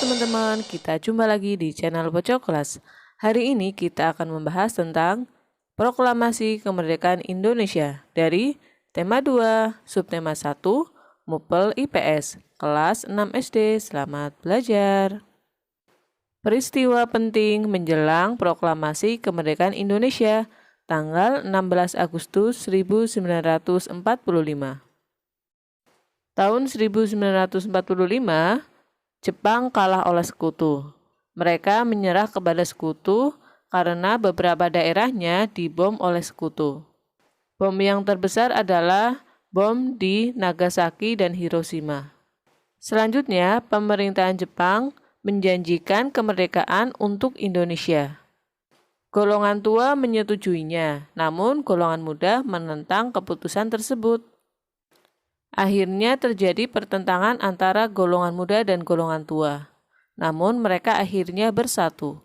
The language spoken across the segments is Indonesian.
teman-teman, kita jumpa lagi di channel Pojok Kelas. Hari ini kita akan membahas tentang Proklamasi Kemerdekaan Indonesia dari tema 2, subtema 1, Mupel IPS, kelas 6 SD. Selamat belajar. Peristiwa penting menjelang Proklamasi Kemerdekaan Indonesia, tanggal 16 Agustus 1945. Tahun 1945, Jepang kalah oleh sekutu. Mereka menyerah kepada sekutu karena beberapa daerahnya dibom oleh sekutu. Bom yang terbesar adalah bom di Nagasaki dan Hiroshima. Selanjutnya, pemerintahan Jepang menjanjikan kemerdekaan untuk Indonesia. Golongan tua menyetujuinya, namun golongan muda menentang keputusan tersebut. Akhirnya terjadi pertentangan antara golongan muda dan golongan tua. Namun mereka akhirnya bersatu.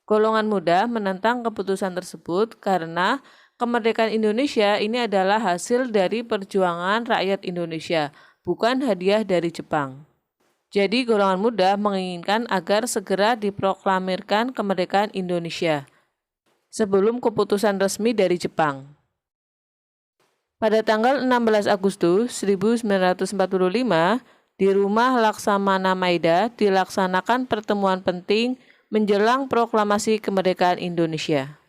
Golongan muda menentang keputusan tersebut karena kemerdekaan Indonesia ini adalah hasil dari perjuangan rakyat Indonesia, bukan hadiah dari Jepang. Jadi golongan muda menginginkan agar segera diproklamirkan kemerdekaan Indonesia sebelum keputusan resmi dari Jepang. Pada tanggal 16 Agustus 1945, di rumah Laksamana Maeda dilaksanakan pertemuan penting menjelang proklamasi kemerdekaan Indonesia.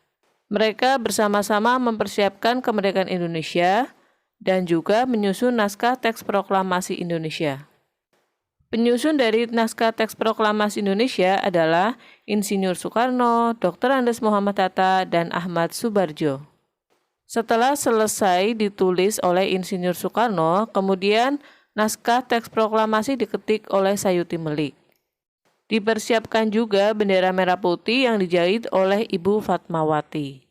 Mereka bersama-sama mempersiapkan kemerdekaan Indonesia dan juga menyusun naskah teks proklamasi Indonesia. Penyusun dari naskah teks proklamasi Indonesia adalah Insinyur Soekarno, Dr. Andes Muhammad Hatta, dan Ahmad Subarjo. Setelah selesai ditulis oleh Insinyur Soekarno, kemudian naskah teks proklamasi diketik oleh Sayuti Melik. Dipersiapkan juga bendera merah putih yang dijahit oleh Ibu Fatmawati.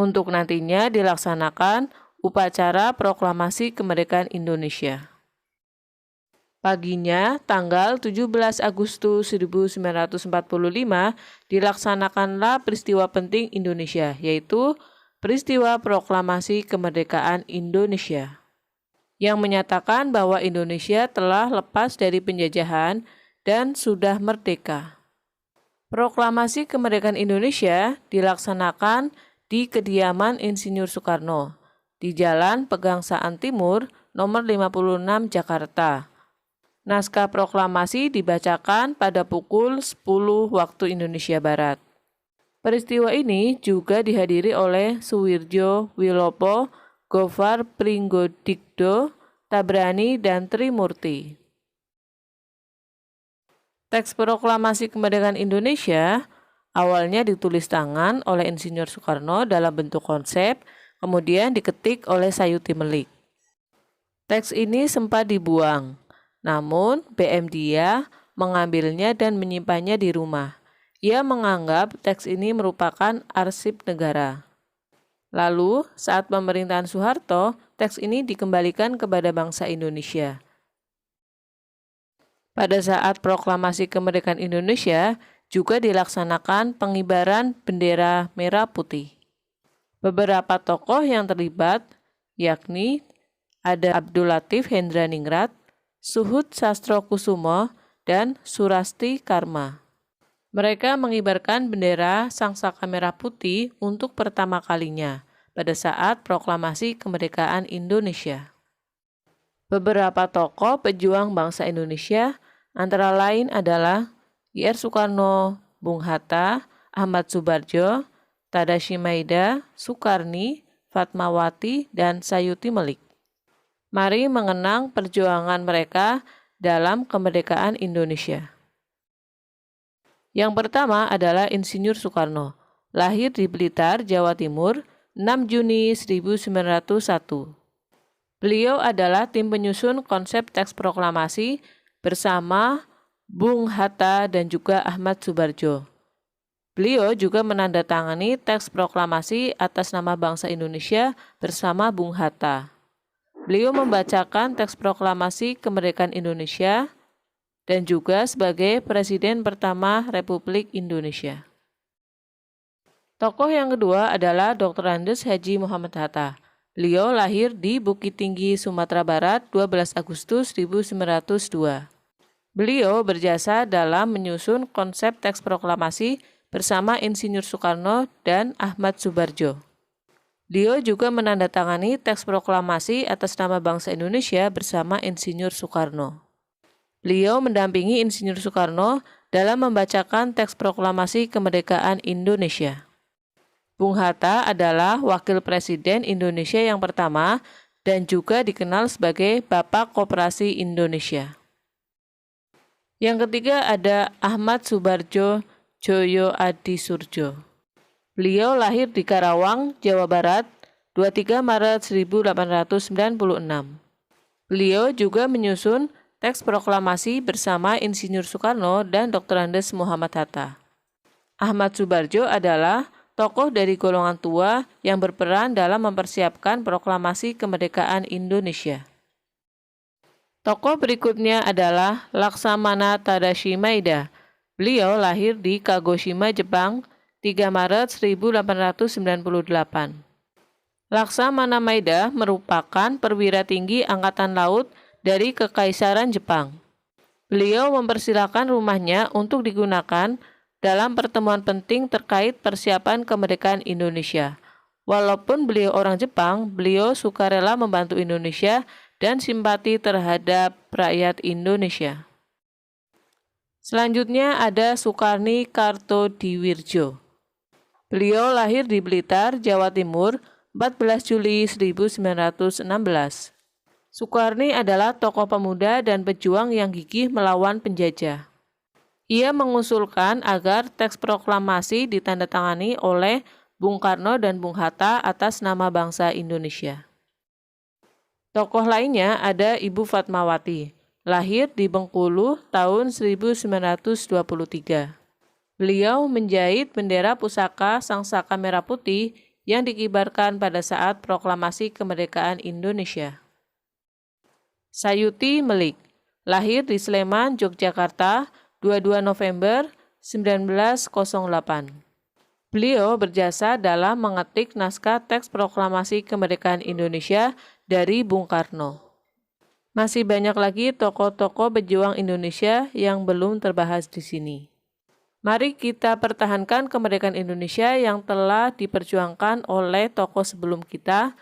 Untuk nantinya dilaksanakan upacara proklamasi kemerdekaan Indonesia. Paginya, tanggal 17 Agustus 1945, dilaksanakanlah peristiwa penting Indonesia, yaitu peristiwa proklamasi kemerdekaan Indonesia, yang menyatakan bahwa Indonesia telah lepas dari penjajahan dan sudah merdeka. Proklamasi kemerdekaan Indonesia dilaksanakan di kediaman Insinyur Soekarno, di Jalan Pegangsaan Timur, nomor 56 Jakarta. Naskah proklamasi dibacakan pada pukul 10 waktu Indonesia Barat. Peristiwa ini juga dihadiri oleh Suwirjo Wilopo, Gofar Pringgodikdo, Tabrani, dan Trimurti. Teks proklamasi kemerdekaan Indonesia awalnya ditulis tangan oleh Insinyur Soekarno dalam bentuk konsep, kemudian diketik oleh Sayuti Melik. Teks ini sempat dibuang, namun BM Dia mengambilnya dan menyimpannya di rumah. Ia menganggap teks ini merupakan arsip negara. Lalu, saat pemerintahan Soeharto, teks ini dikembalikan kepada bangsa Indonesia. Pada saat proklamasi kemerdekaan Indonesia, juga dilaksanakan pengibaran bendera merah putih. Beberapa tokoh yang terlibat, yakni ada Abdul Latif Hendraningrat, Suhud Sastrokusumo, dan Surasti Karma. Mereka mengibarkan bendera sangsaka merah putih untuk pertama kalinya pada saat proklamasi kemerdekaan Indonesia. Beberapa tokoh pejuang bangsa Indonesia antara lain adalah Ir Soekarno, Bung Hatta, Ahmad Subarjo, Tadashi Maeda, Soekarni, Fatmawati, dan Sayuti Melik. Mari mengenang perjuangan mereka dalam kemerdekaan Indonesia. Yang pertama adalah Insinyur Soekarno, lahir di Blitar, Jawa Timur, 6 Juni 1901. Beliau adalah tim penyusun konsep teks proklamasi bersama Bung Hatta dan juga Ahmad Subarjo. Beliau juga menandatangani teks proklamasi atas nama bangsa Indonesia bersama Bung Hatta. Beliau membacakan teks proklamasi kemerdekaan Indonesia dan juga sebagai Presiden pertama Republik Indonesia. Tokoh yang kedua adalah Dr. Andes Haji Muhammad Hatta. Beliau lahir di Bukit Tinggi, Sumatera Barat, 12 Agustus 1902. Beliau berjasa dalam menyusun konsep teks proklamasi bersama Insinyur Soekarno dan Ahmad Subarjo. Beliau juga menandatangani teks proklamasi atas nama bangsa Indonesia bersama Insinyur Soekarno. Beliau mendampingi Insinyur Soekarno dalam membacakan teks proklamasi kemerdekaan Indonesia. Bung Hatta adalah wakil presiden Indonesia yang pertama dan juga dikenal sebagai Bapak Koperasi Indonesia. Yang ketiga ada Ahmad Subarjo Joyo Adi Surjo. Beliau lahir di Karawang, Jawa Barat, 23 Maret 1896. Beliau juga menyusun teks proklamasi bersama Insinyur Soekarno dan Dr. Andes Muhammad Hatta. Ahmad Subarjo adalah tokoh dari golongan tua yang berperan dalam mempersiapkan proklamasi kemerdekaan Indonesia. Tokoh berikutnya adalah Laksamana Tadashi Maeda. Beliau lahir di Kagoshima, Jepang, 3 Maret 1898. Laksamana Maeda merupakan perwira tinggi Angkatan Laut dari Kekaisaran Jepang. Beliau mempersilahkan rumahnya untuk digunakan dalam pertemuan penting terkait persiapan kemerdekaan Indonesia. Walaupun beliau orang Jepang, beliau sukarela membantu Indonesia dan simpati terhadap rakyat Indonesia. Selanjutnya ada Sukarni Kartodiwirjo. Beliau lahir di Blitar, Jawa Timur, 14 Juli 1916. Sukarni adalah tokoh pemuda dan pejuang yang gigih melawan penjajah. Ia mengusulkan agar teks proklamasi ditandatangani oleh Bung Karno dan Bung Hatta atas nama bangsa Indonesia. Tokoh lainnya ada Ibu Fatmawati, lahir di Bengkulu tahun 1923. Beliau menjahit bendera pusaka Sang Saka Merah Putih yang dikibarkan pada saat proklamasi kemerdekaan Indonesia. Sayuti Melik, lahir di Sleman, Yogyakarta, 22 November 1908. Beliau berjasa dalam mengetik naskah teks proklamasi kemerdekaan Indonesia dari Bung Karno. Masih banyak lagi tokoh-tokoh pejuang Indonesia yang belum terbahas di sini. Mari kita pertahankan kemerdekaan Indonesia yang telah diperjuangkan oleh tokoh sebelum kita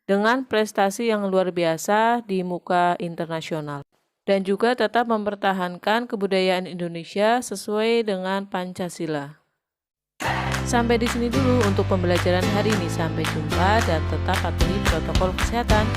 dengan prestasi yang luar biasa di muka internasional. Dan juga tetap mempertahankan kebudayaan Indonesia sesuai dengan Pancasila. Sampai di sini dulu untuk pembelajaran hari ini. Sampai jumpa dan tetap patuhi protokol kesehatan.